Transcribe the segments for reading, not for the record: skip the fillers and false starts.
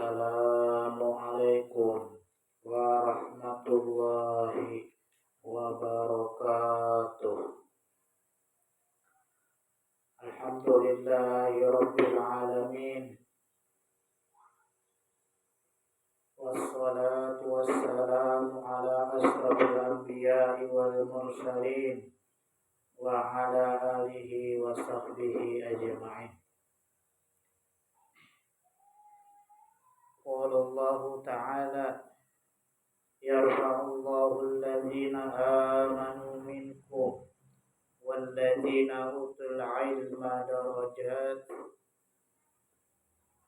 Assalamualaikum warahmatullahi wabarakatuh. Alhamdulillahi rabbil alamin. Wassalatu wassalamu ala asrafil anbiya'i wal mursalin wa ala alihi wa sahbihi ajma'in. Qala Allah ta'ala yarfa'ullahu alladhina amanu minkum walladhina utul ilma darajat.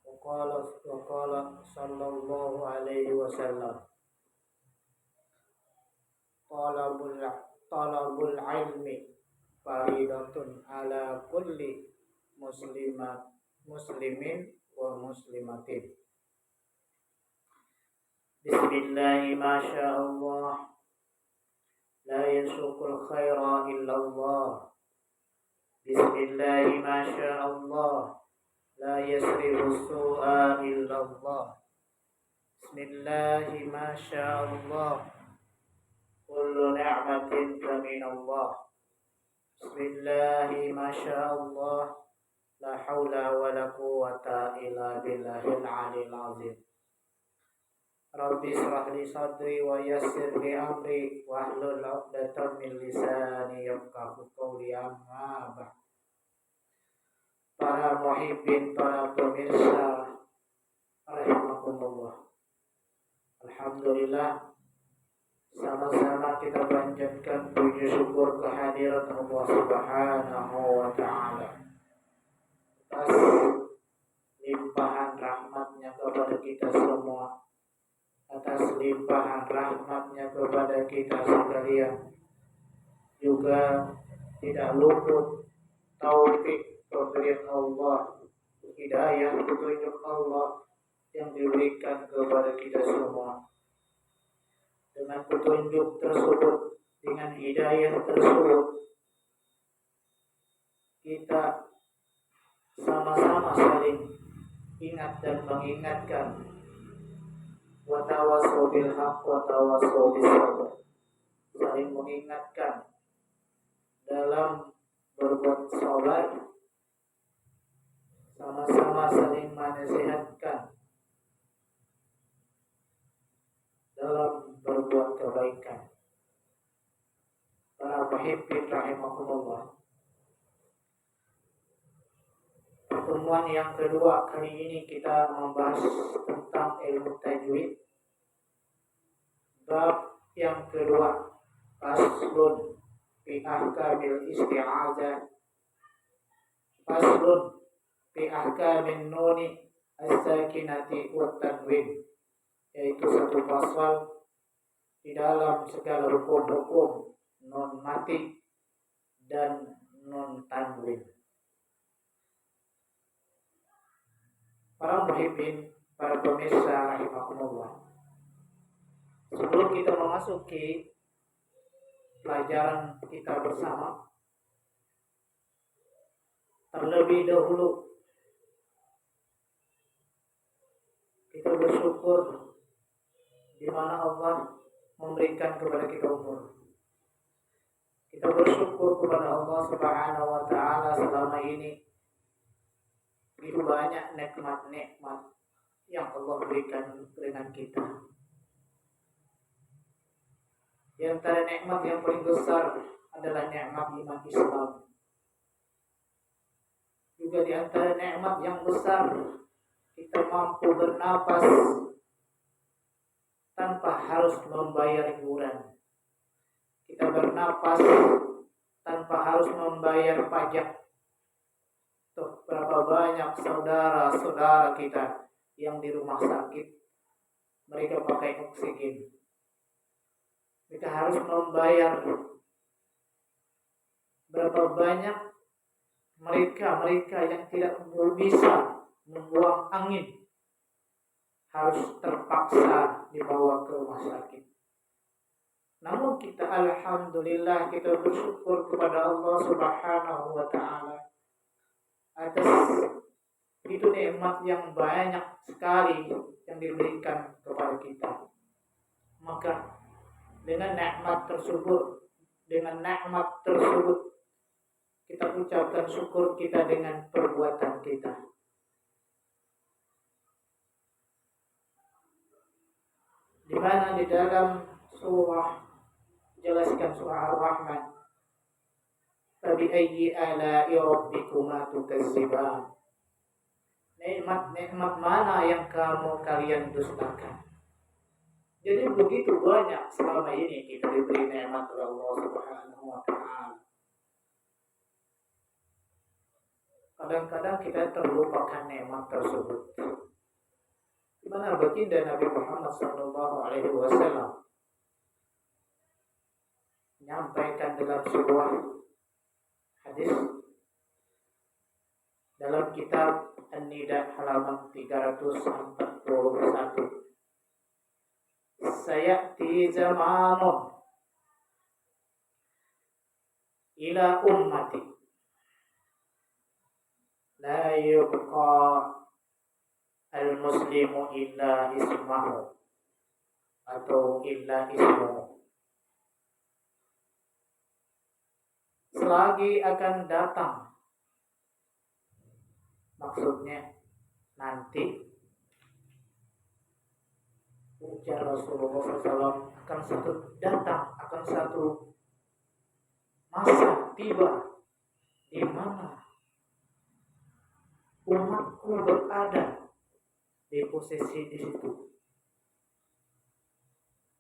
Waqala sallallahu alaihi wasallam talabul ilmi faridatun ala kulli muslimin wa muslimatin. Bismillahi masyaallah, la yasukul khaira illallah. Bismillahi masyaallah, la yasrifu su'a illallah. Bismillahi masyaallah, kullu ni'matin faminallah. Bismillahi masyaallah, la hawla wa la quwwata illa billahil aliyil azim. Rabbi shrah li sadri wa yassir li amri wahlul 'uqdatam min lisani yafqahu qawli, amma ba'd. Para muhibbin, para pemirsa rahimakumullah. Alhamdulillah, sama-sama kita panjatkan puji syukur kehadirat Allah Subhanahu wa ta'ala atas limpahan rahmatnya kepada kita semua, atas limpahan rahmatnya kepada kita sekalian. Juga tidak luput taufik pemberian Allah, hidayah petunjuk Allah yang diberikan kepada kita semua. Dengan petunjuk tersebut, dengan hidayah tersebut, kita sama-sama saling ingat dan mengingatkan. Wa tawassaw bil haqq wa tawassaw bis sabr. Saling mengingatkan dalam berbuat sabar, sama-sama saling menasihatkan dalam berbuat kebaikan. Para muhibbin rahimakumullah. Pertemuan yang kedua kali ini kita membahas tentang ilmu tajwid. Bab yang kedua, faslun fi ahkamil isti'adzah. Faslun fi ahkamin nuni as-sakinati wa tanwin, yaitu satu pasal di dalam segala hukum-hukum nun mati dan nun tanwin. Para muhibbin, para pemirsa rahimakumullah. Sebelum kita memasuki pelajaran kita bersama, terlebih dahulu kita bersyukur di mana Allah memberikan kepada kita umur. Kita bersyukur kepada Allah Subhanahu wa ta'ala selama ini. Begitu banyak nikmat-nikmat yang Allah berikan dengan kita. Di antara nikmat yang paling besar adalah nikmat iman Islam. Juga di antara nikmat yang besar, kita mampu bernapas tanpa harus membayar iuran. Kita bernapas tanpa harus membayar pajak. Tuh, berapa banyak saudara-saudara kita yang di rumah sakit, mereka pakai oksigen. Mereka harus membayar. Berapa banyak mereka yang tidak bisa membuang angin, harus terpaksa dibawa ke rumah sakit. Namun kita alhamdulillah, kita bersyukur kepada Allah Subhanahu wa ta'ala atas itu nikmat yang banyak sekali yang diberikan kepada kita. Maka dengan nikmat tersebut kita ucapkan syukur kita dengan perbuatan kita. Di mana di dalam surah jelaskan surah Ar-Rahman, "Fabi'ayyi ala'i rabbikuma tukazziban?" Nikmat mana yang kalian dustakan? Jadi begitu banyak selama ini kita diberi nikmat oleh Allah Subhanahu wa taala. Kadang-kadang kita terlupakan nikmat tersebut. Di mana baginda Nabi Muhammad SAW menyampaikan dalam sebuah hadis dalam kitab An-Nida halaman 341, "Sayati zamanun ila ummati la yubqa al-muslimu illa ismahu atau illa ismuhu." Selagi akan datang, maksudnya nanti, ujar Rasulullah SAW, akan satu masa tiba di mana umatku berada di posisi di situ.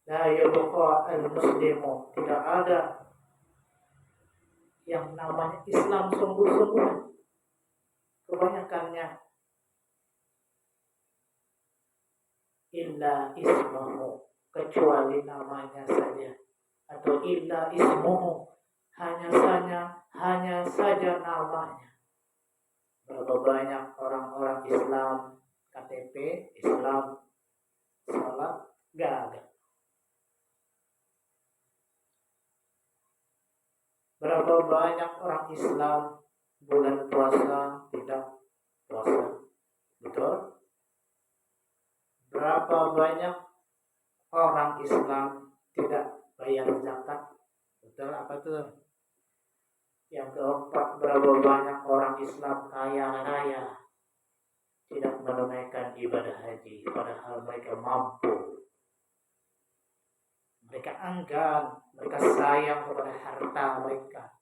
La yabqa al-muslimu, tidak ada yang namanya Islam sungguh-sungguh. Kebanyakannya illa ismuhu, kecuali namanya saja, atau illa ismuhu, hanya saja namanya. Berapa banyak orang-orang Islam KTP Islam, salat gak ada. Berapa banyak orang Islam bulan puasa tidak puasa, betul? Berapa banyak orang Islam tidak bayar zakat, betul? Apa tuh? Yang keempat, berapa banyak orang Islam kaya raya tidak menunaikan ibadah haji, padahal mereka mampu. Mereka enggan, mereka sayang kepada harta mereka.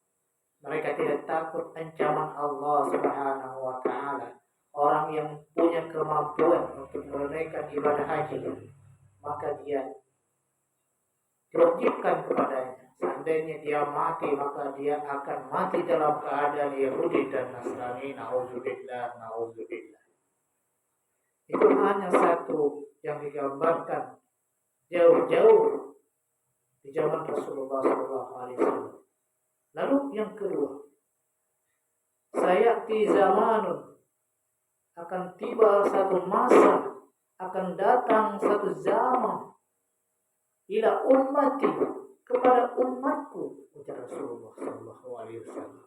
Mereka tidak takut ancaman Allah Subhanahu wa taala. Orang yang punya kemampuan untuk menunaikan ibadah haji, maka dia diwajibkan kepadanya. Seandainya dia mati, maka dia akan mati dalam keadaan Yahudi dan Nasrani. Nauzubillah. Itu hanya satu yang digambarkan jauh-jauh di zaman Rasulullah SAW. Lalu yang kedua, sayati zamanun, akan tiba satu masa, akan datang satu zaman, ila ummati, kepada umatku, ujar Rasulullah SAW.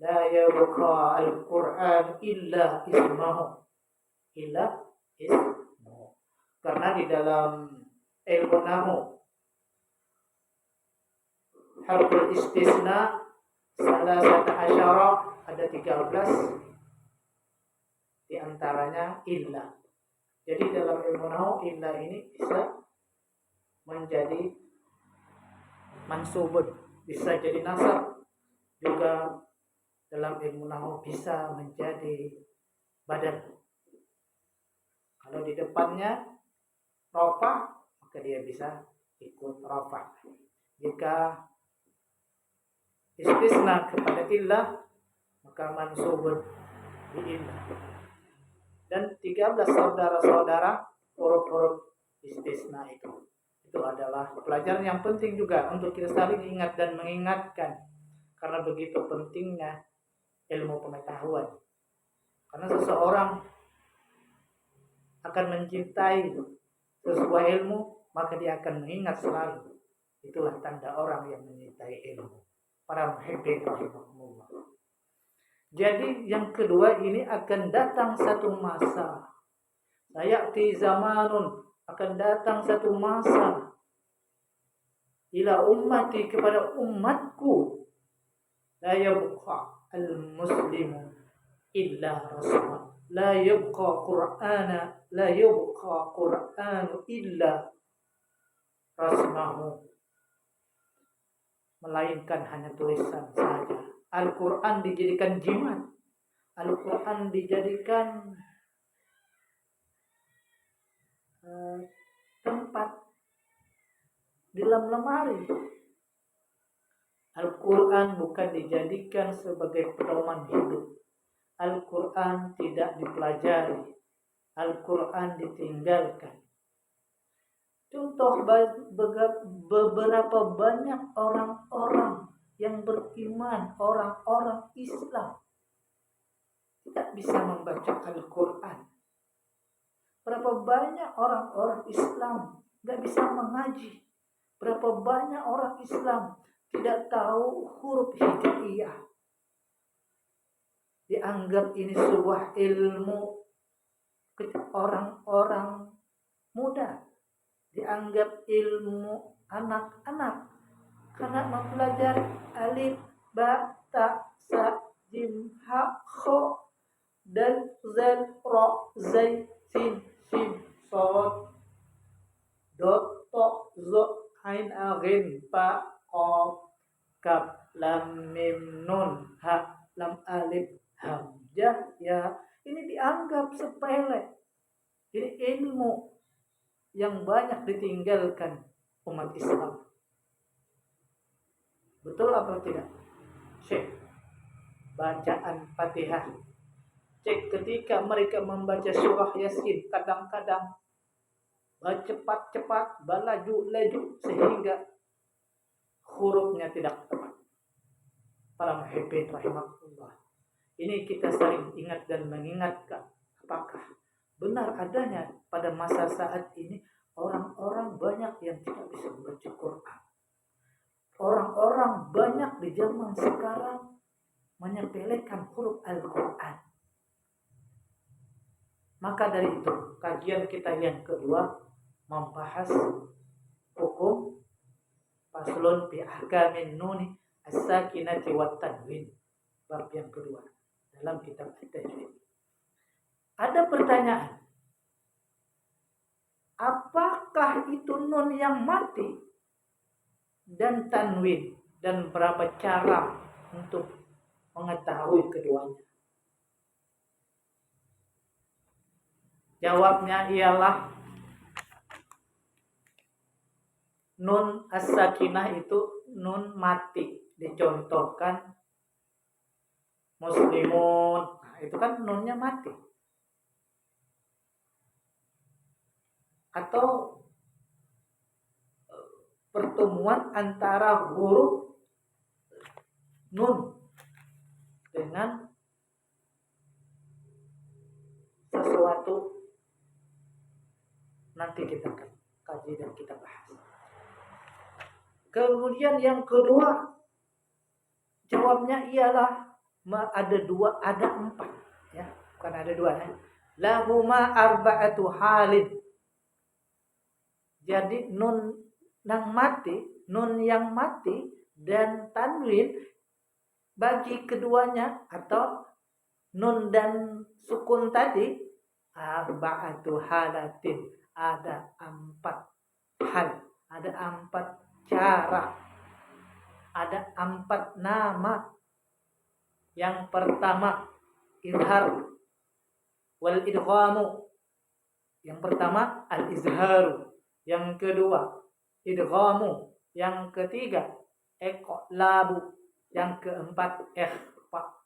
La yabqa al-Quran illa ismahu, karena di dalam ilmu nahu harful istisna salasata asyara, ada 13, di antaranya illa. Jadi dalam ilmu nahu illa ini bisa menjadi mansubun, bisa jadi nasab. Juga dalam ilmu nahu bisa menjadi badal. Kalau di depannya rafa, maka dia bisa ikut rafa. Jika istisna kepada illah, maka mansubun di illah. Dan 13 saudara-saudara huruf-huruf istisna itu adalah pelajaran yang penting juga untuk kita saling ingat dan mengingatkan, karena begitu pentingnya ilmu pengetahuan. Karena seseorang akan mencintai sesuai ilmu, maka dia akan mengingat selalu. Itulah tanda orang yang mencintai ilmu. Para muhibbin rahimahumullah. Jadi yang kedua ini akan datang satu masa. Sayati zamanun, akan datang satu masa. Ila ummati, kepada umatku, la yabqa al-muslimu illa rasma. La yabqa qur'ana, la yabqa qur'anu illa rasmahu. Melainkan hanya tulisan saja. Al-Quran dijadikan jimat. Al-Quran dijadikan tempat di dalam lemari. Al-Quran bukan dijadikan sebagai pedoman hidup. Al-Quran tidak dipelajari. Al-Quran ditinggalkan. Contoh beberapa banyak orang-orang yang beriman, orang-orang Islam, tidak bisa membaca Al-Quran. Berapa banyak orang-orang Islam tidak bisa mengaji. Berapa banyak orang Islam tidak tahu huruf hijaiyah. Dianggap ini sebuah ilmu orang-orang muda. Dianggap ilmu anak-anak. Karena mempelajari alif, ba, ta, sa, jim, ha, kho, dan zal, ro, zai, sin, shin, sod, dot, to, zo, ain, aghin, pa, qaf, kaf, lam, mim, nun, ha, lam, alif, hamzah, ya. Ini dianggap sepele. Ini ilmu yang banyak ditinggalkan umat Islam. Betul atau tidak? Cek bacaan Fatihah. Cek ketika mereka membaca surah Yasin, kadang-kadang cepat-cepat, balaju-laju, sehingga hurufnya tidak tepat. Para muhibbin rahimahullah. Ini kita saling ingat dan mengingatkan, apakah benar adanya pada masa saat ini orang-orang banyak yang tidak bisa membaca Quran. Orang-orang banyak di zaman sekarang menyepelekan huruf Al-Quran. Maka dari itu, kajian kita yang kedua membahas hukum faslun bi ahkamin nuni as-sakinati wat tanwin. Bab yang kedua dalam kitab At-Tajwid. Ada pertanyaan. Apakah itu nun yang mati dan tanwin, dan berapa cara untuk mengetahui keduanya? Jawabnya ialah nun as-sakinah itu nun mati. Dicontohkan muslimun. Nah, itu kan nunnya mati. Atau pertemuan antara huruf nun dengan sesuatu, nanti kita kaji dan kita bahas. Kemudian yang kedua, jawabnya ialah ada empat, ya, bukan ada dua, ya. Lahuma arba'atu halin. Jadi nun yang mati dan tanwin bagi keduanya, atau nun dan sukun tadi, arba'atu halatin, ada 4 hal, ada 4 cara, ada 4 nama. Yang pertama izhar wal idghamu. Yang pertama al-izharu. Yang kedua idghamu. Yang ketiga iqlabu. Yang keempat ikhfa.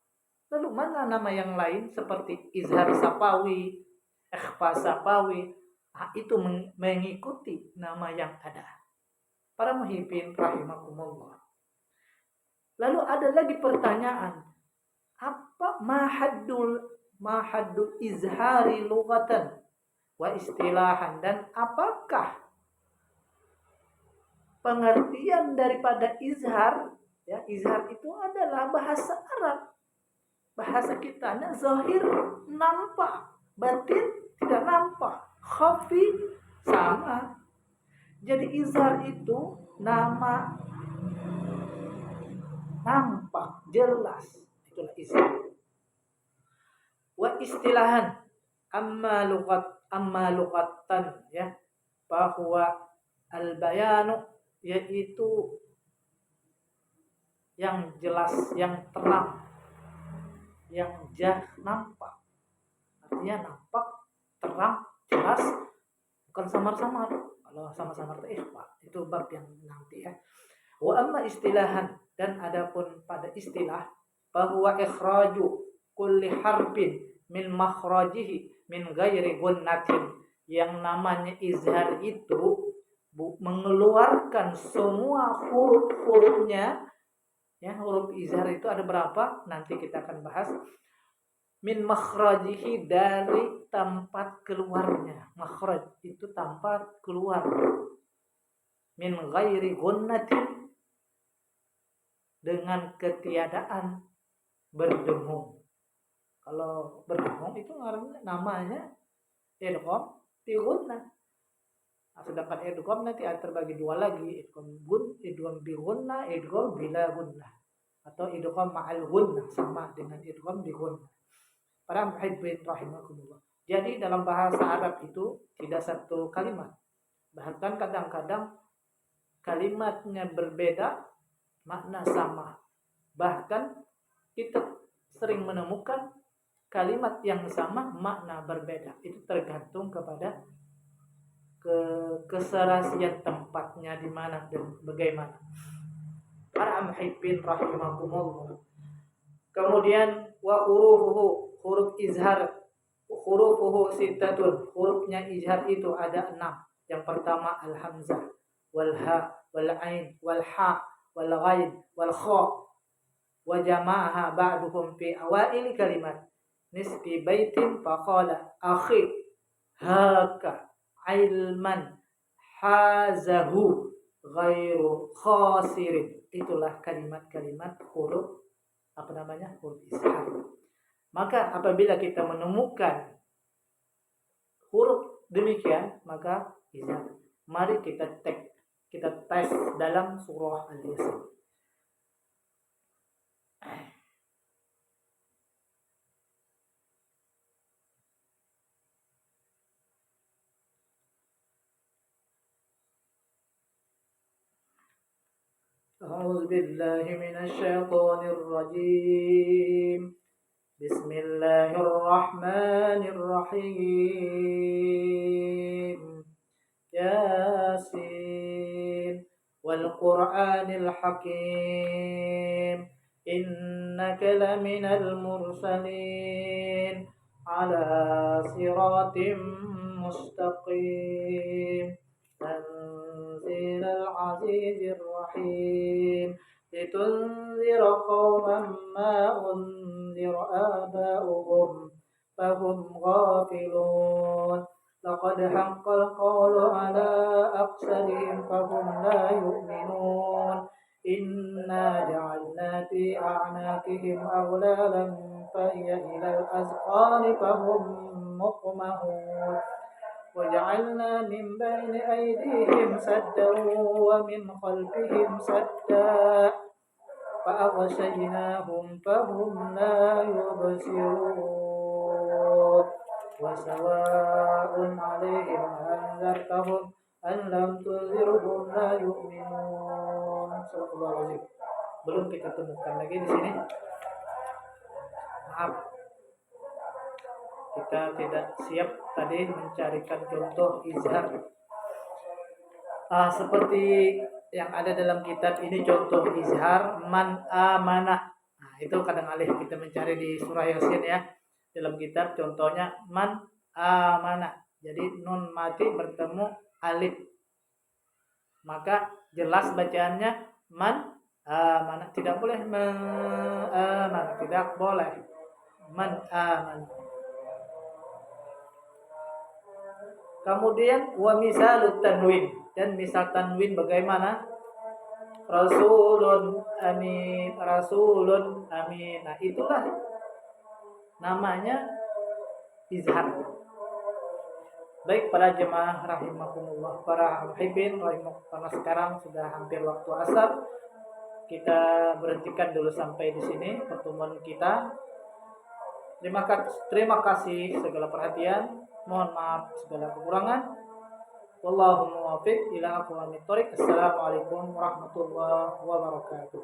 Lalu mana nama yang lain seperti izhar sapawi, ikhfa sapawi? Itu mengikuti nama yang ada. Para muhibbin rahimakumullah. Lalu ada lagi pertanyaan. Apa mahadul izhari lughatan wa istilahan, dan apakah pengertian daripada izhar? Ya, izhar itu adalah bahasa Arab. bahasa kitanya zahir nampak, batin tidak nampak, khafi sama. Jadi izhar itu nama nampak, jelas, itulah izhar. Wa istilahan amma lughatan ya, bahwa al bayanu yaitu yang jelas, yang terang, yang nampak. Artinya nampak, terang, jelas, bukan samar-samar. Kalau samar-samar itu Pak, itu bab yang nanti ya. Wa amma istilahan, dan adapun pada istilah, bahwa ikhraju kulli harfin min makhrajihi min ghairi gunnatin, yang namanya izhar itu mengeluarkan semua huruf-hurufnya ya. Huruf izhar itu ada berapa? Nanti kita akan bahas. Min makhrajihi, dari tempat keluarnya. Makhraj itu tempat keluar. Min ghairi gunnatin, dengan ketiadaan berdengung. Kalau berdengung itu namanya idgham fi gunnah. Nah, sedangkan idgham nanti terbagi dua lagi, idgham bi gunnah, idgham bila gunnah, atau idgham ma'al gunnah, sama dengan idgham bi gunnah. Para muhibbin rahimakumullah. Jadi dalam bahasa Arab itu tidak satu kalimat. Bahkan kadang-kadang kalimatnya berbeda, makna sama. Bahkan kita sering menemukan kalimat yang sama, makna berbeda. Itu tergantung kepada keserasian tempatnya di mana dan bagaimana. Para muhibbin rahimakumullah. Kemudian wa hurufuhu, huruf izhar, hurufuhu sittatun, hurufnya izhar itu ada 6. Yang pertama al-hamzah, wal ha, wal ain, wal ha, wal ghain, wal kha. Wa jama'aha ba'duhum fi awaili kalimat. Nisbi baitin faqala akhi haka ilman hazahu ghairu khasirin. Itulah kalimat-kalimat huruf huruf izhar. Maka apabila kita menemukan huruf demikian, maka izhar. Mari kita tes dalam surah Al-Yasin. أعوذ بالله من الشيطان الرجيم. بسم الله الرحمن الرحيم. ياسين والقرآن الحكيم إنك لمن المرسلين على صراط مستقيم تنزيل العزيز الرحيم لتنذر قوما ما أنذر آباؤهم فهم غافلون لقد حق القول على أكثرهم فهم لا يؤمنون إنا جعلنا في أعناقهم أغلالا فهي إلى الأذقان فهم مقمحون وجعلنا من بين أيديهم سدا ومن خلفهم سدا فأغشيناهم فهم لا يبصرون وسواء عليهم أنذرتهم أن لم تنذرهم لا يؤمنون. Astagfirullahaladzim. Belum kita temukan lagi di sini. Maaf, kita tidak siap tadi mencarikan contoh izhar. Seperti yang ada dalam kitab ini contoh izhar man amana. Nah, itu kadang alih kita mencari di surah Yasin ya. Dalam kitab contohnya man amana. Jadi nun mati bertemu alif. Maka jelas bacaannya man amana. Tidak boleh man, tidak boleh. Man amana. Kemudian wa misalut tanwin, dan misal tanwin bagaimana? Rasulun amin, rasulun amin. Nah, itulah namanya izhar. Baik para jemaah rahimakumullah, para muhibbin karena sekarang sudah hampir waktu asar, kita berhentikan dulu sampai di sini pertemuan kita. Terima kasih segala perhatian. Mohon maaf segala kekurangan. Wallahul muwaffiq ila aqwamit thoriq. Assalamualaikum warahmatullahi wabarakatuh.